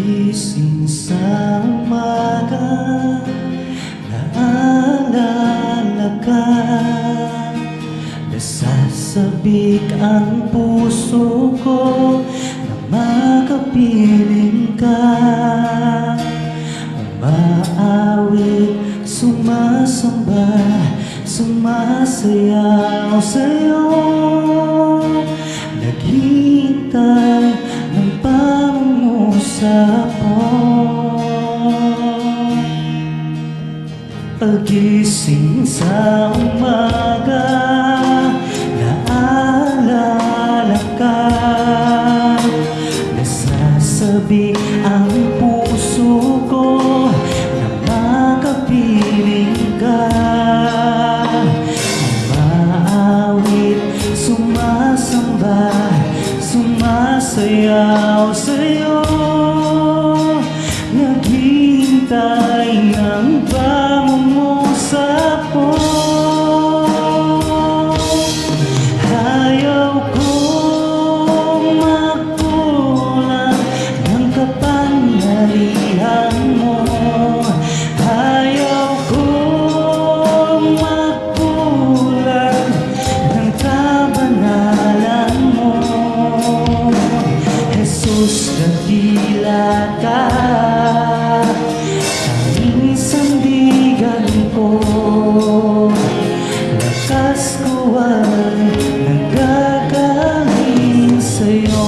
Pagising sa umaga, naalala ka. Nasasabik ang puso ko na makapiling ka. Umaawit, sumasamba, sumasayaw sa'yo. Naghihintay ng pangungusap mo. Pagising sa umaga, naalala ka. Nasasabik ang puso ko na makapiling ka. Umaawit, sumasamba, sumasayaw sa'yo. Naghihintay ng pangungusap mo. Ayaw kong magkulang ng kapangyarihan mo. Ayaw kong magkulang ng kabanalan mo. Jesus, dakila ka, tanging sandigan ko. Lakas ko ay nanggagaling sa'yo.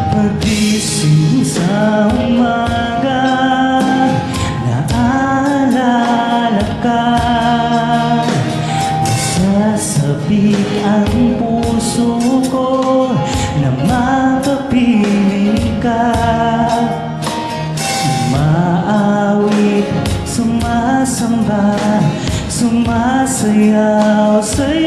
Pagising sa umaga, naalala ka. Nasasabik ang puso ko na makapiling ka. Umaawit, sumasamba, sumasayaw sa'yo.